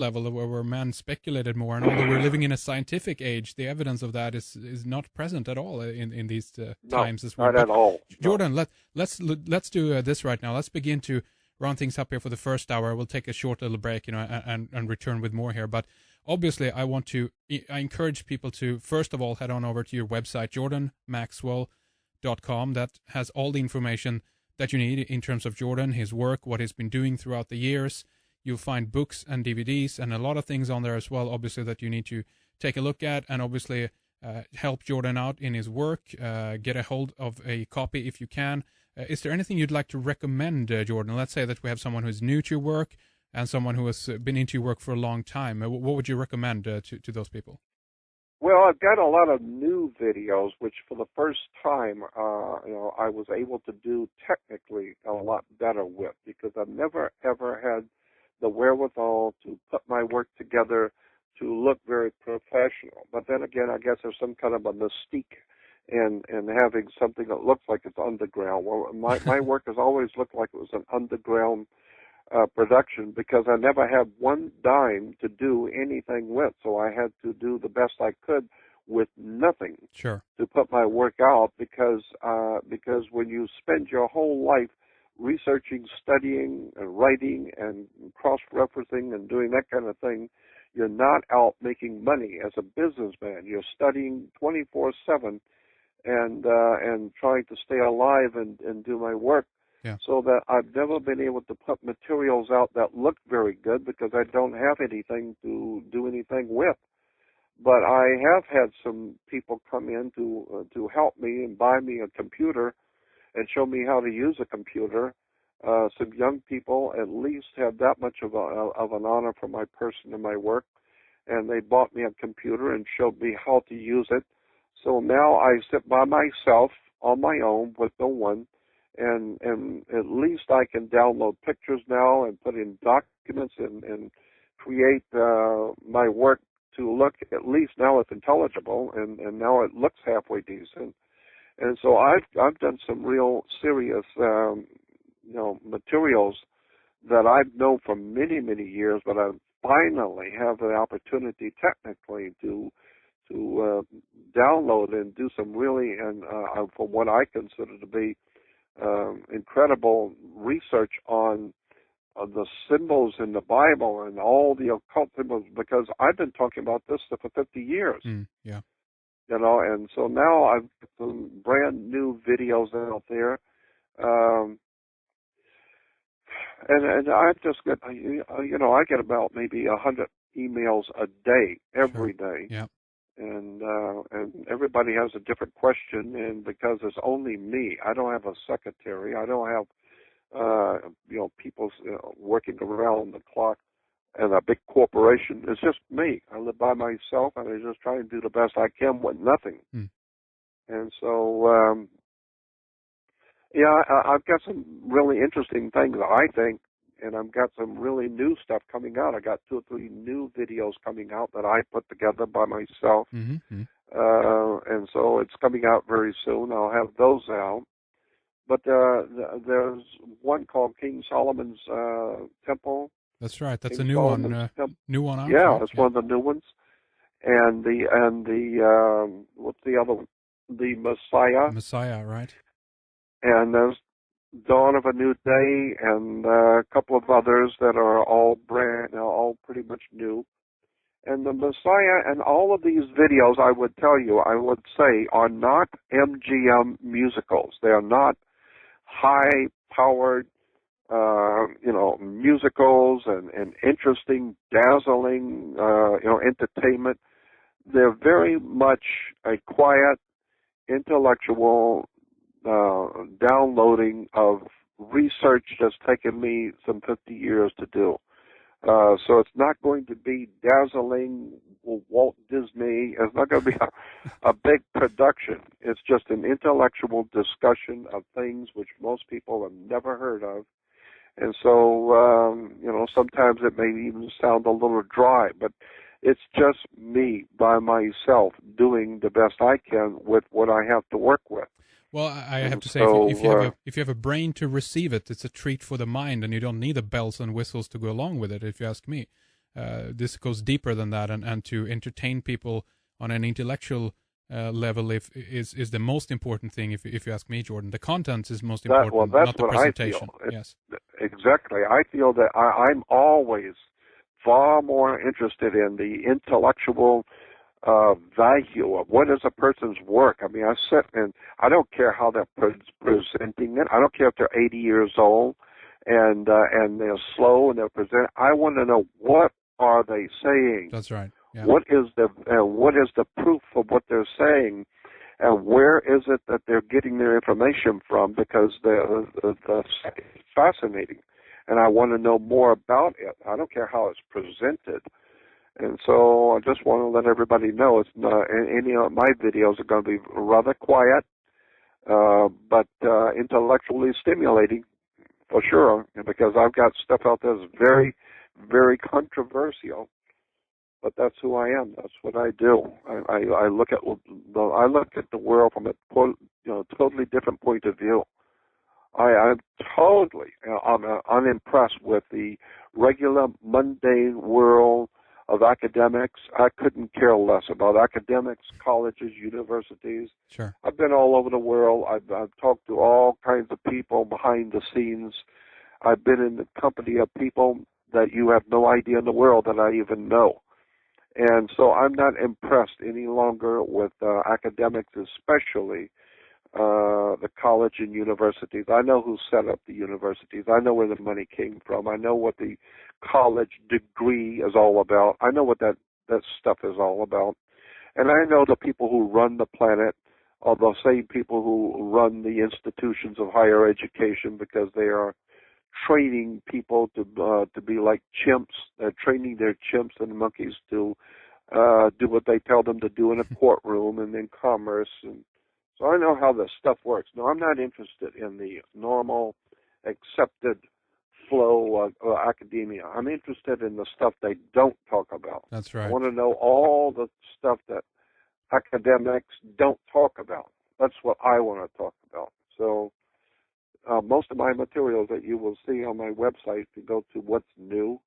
level where man speculated more, and although we're living in a scientific age, the evidence of that is not present at all in these times as well. Not at all. Jordan, let's do this right now. Let's begin to round things up here for the first hour. We'll take a short little break, and return with more here. But obviously, I encourage people to first of all head on over to your website, jordanmaxwell.com. That has all the information that you need in terms of Jordan, his work, what he's been doing throughout the years. You'll find books and DVDs and a lot of things on there as well, obviously, that you need to take a look at, and obviously help Jordan out in his work. Get a hold of a copy if you can. Is there anything you'd like to recommend, Jordan? Let's say that we have someone who's new to your work and someone who has been into your work for a long time. What would you recommend to those people? Well, I've got a lot of new videos, which for the first time, I was able to do technically a lot better with, because I've never, ever had the wherewithal to put my work together to look very professional. But then again, I guess there's some kind of a mystique in having something that looks like it's underground. Well, my work has always looked like it was an underground production, because I never had one dime to do anything with, so I had to do the best I could with nothing. Sure. To put my work out, because when you spend your whole life researching, studying, and writing, and cross-referencing, and doing that kind of thing, you're not out making money as a businessman. You're studying 24/7 and trying to stay alive and do my work. Yeah. So that I've never been able to put materials out that look very good, because I don't have anything to do anything with. But I have had some people come in to help me and buy me a computer and show me how to use a computer. Some young people at least had that much of an honor for my person and my work, and they bought me a computer and showed me how to use it. So now I sit by myself on my own with no one, and at least I can download pictures now and put in documents and create my work to look, at least now it's intelligible, and now it looks halfway decent. And so I've done some real serious materials that I've known for many, many years, but I finally have the opportunity technically to download and do some really, and from what I consider to be incredible research on the symbols in the Bible and all the occult symbols, because I've been talking about this stuff for 50 years. Yeah. And so now I've got some brand new videos out there. And I've just got, I get about maybe 100 emails a day, every day. Yeah. And everybody has a different question, and because it's only me, I don't have a secretary, I don't have people working around the clock and a big corporation. It's just me. I live by myself, and I just try and do the best I can with nothing. And so I've got some really interesting things, I think, and I've got some really new stuff coming out. I got 2 or 3 new videos coming out that I put together by myself. Mm-hmm. And so it's coming out very soon. I'll have those out. But there's one called King Solomon's Temple. That's right. That's King a new Solomon's one. New one out. Yeah, right? that's one of the new ones. And the what's the other one? The Messiah. The Messiah, right? And there's Dawn of a New Day, and a couple of others that are all all pretty much new. And the Messiah and all of these videos, I would say, are not MGM musicals. They are not high-powered, musicals and interesting, dazzling, entertainment. They're very much a quiet, intellectual downloading of research that's taken me some 50 years to do. So it's not going to be dazzling Walt Disney. It's not going to be a big production. It's just an intellectual discussion of things which most people have never heard of. And so, sometimes it may even sound a little dry, but it's just me by myself doing the best I can with what I have to work with. Well, I have to say, so, if you have a brain to receive it, it's a treat for the mind, and you don't need the bells and whistles to go along with it, if you ask me. this goes deeper than that, and to entertain people on an intellectual level is the most important thing. If you ask me, Jordan, the content is most important, that's not the what presentation. I feel. Yes, exactly. I feel that I'm always far more interested in the intellectual value of what is a person's work. I mean, I sit and I don't care how they're presenting it. I don't care if they're 80 years old and they're slow and they're presenting. I want to know, what are they saying? That's right. Yeah. What is the proof of what they're saying, and where is it that they're getting their information from? Because the it's fascinating, and I want to know more about it. I don't care how it's presented. And so I just want to let everybody know it's not, any of my videos are going to be rather quiet, but intellectually stimulating for sure, because I've got stuff out there that's very, very controversial. But that's who I am. That's what I do. I look at the world from a totally different point of view. I'm totally unimpressed with the regular mundane world of academics. I couldn't care less about academics, colleges, universities. Sure. I've been all over the world. I've talked to all kinds of people behind the scenes. I've been in the company of people that you have no idea in the world that I even know. And so I'm not impressed any longer with academics, especially the college and universities. I know who set up the universities. I know where the money came from. I know what the college degree is all about. I know what that stuff is all about. And I know the people who run the planet are the same people who run the institutions of higher education, because they are training people to be like chimps. They're training their chimps and monkeys to do what they tell them to do in a courtroom and in commerce. And so I know how this stuff works. No, I'm not interested in the normal, accepted flow of academia. I'm interested in the stuff they don't talk about. That's right. I want to know all the stuff that academics don't talk about. That's what I want to talk about. So most of my materials that you will see on my website, if you go to What's New,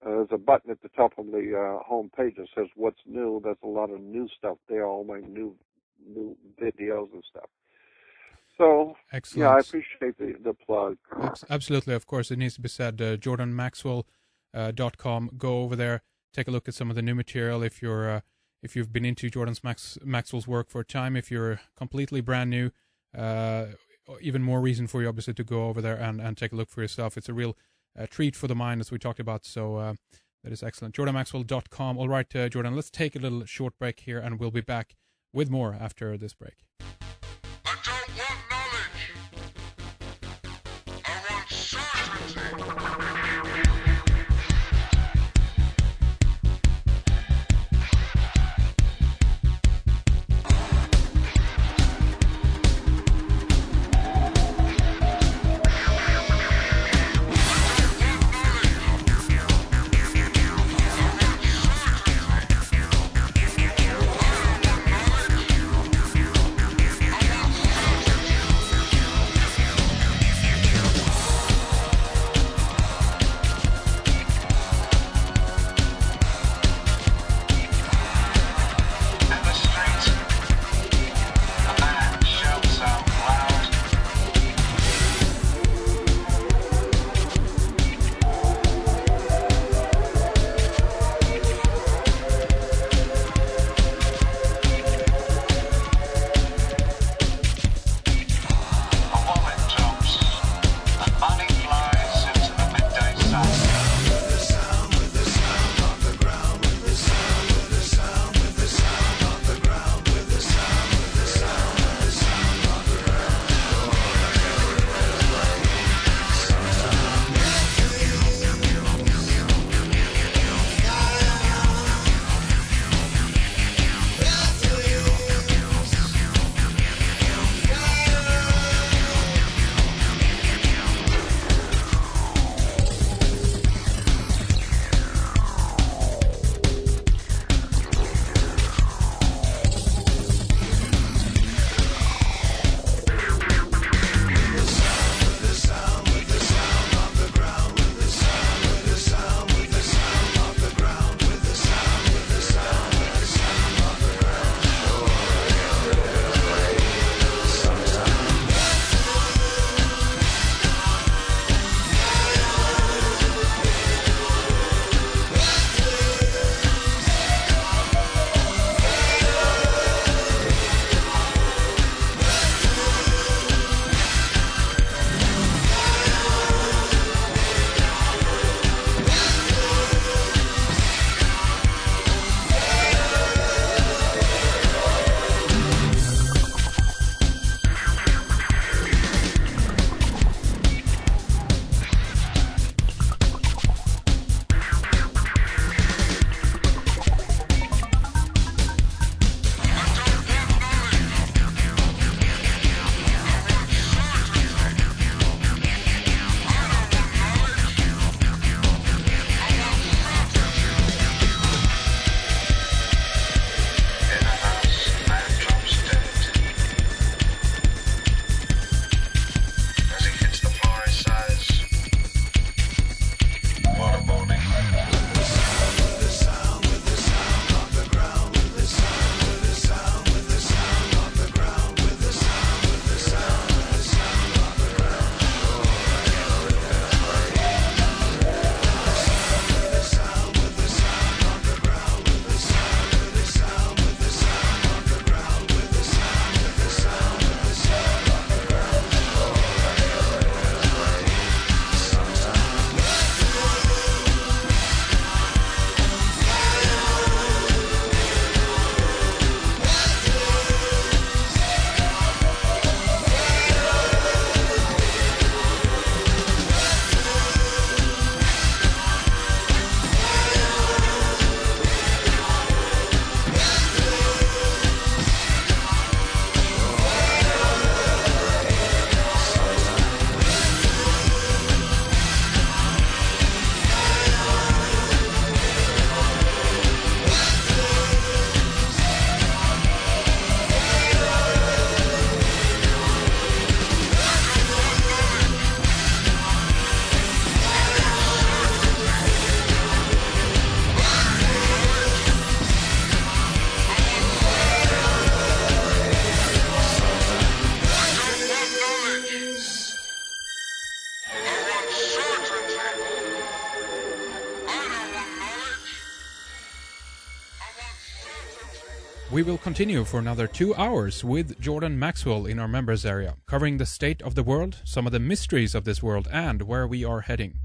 there's a button at the top of the home page that says What's New. There's a lot of new stuff there, all my new videos and stuff. So, excellent. Yeah, I appreciate the plug. Absolutely, of course, it needs to be said. JordanMaxwell.com. Go over there, take a look at some of the new material. If you've been into Maxwell's work for a time, if you're completely brand new, even more reason for you, obviously, to go over there and take a look for yourself. It's a real treat for the mind, as we talked about. So that is excellent. JordanMaxwell.com. All right, Jordan, let's take a little short break here, and we'll be back with more after this break. I don't want knowledge. I want certainty. We will continue for another 2 hours with Jordan Maxwell in our members area, covering the state of the world, some of the mysteries of this world, and where we are heading.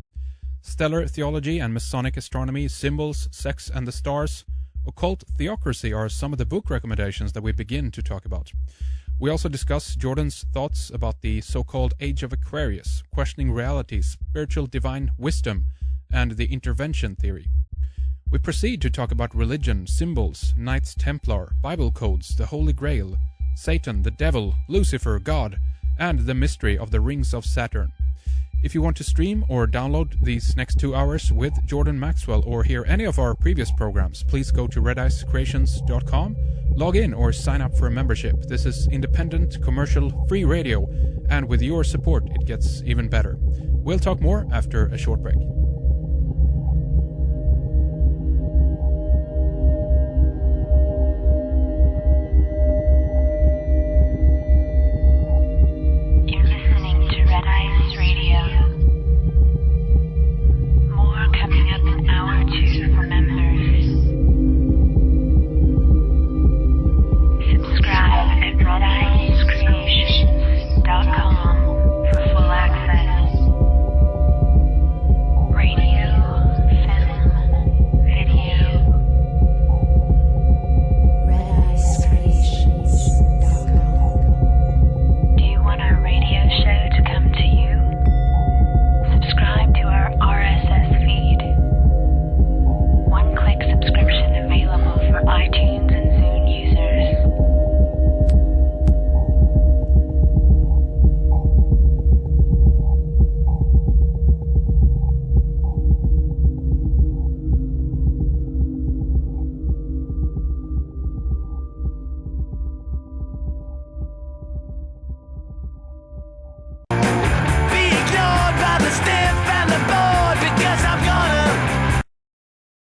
Stellar theology and Masonic astronomy, symbols, sex and the stars, occult theocracy are some of the book recommendations that we begin to talk about. We also discuss Jordan's thoughts about the so-called Age of Aquarius, questioning reality, spiritual divine wisdom, and the intervention theory. We proceed to talk about religion, symbols, Knights Templar, Bible codes, the Holy Grail, Satan, the Devil, Lucifer, God, and the mystery of the rings of Saturn. If you want to stream or download these next 2 hours with Jordan Maxwell or hear any of our previous programs, please go to redicecreations.com, log in or sign up for a membership. This is independent, commercial, free radio, and with your support it gets even better. We'll talk more after a short break.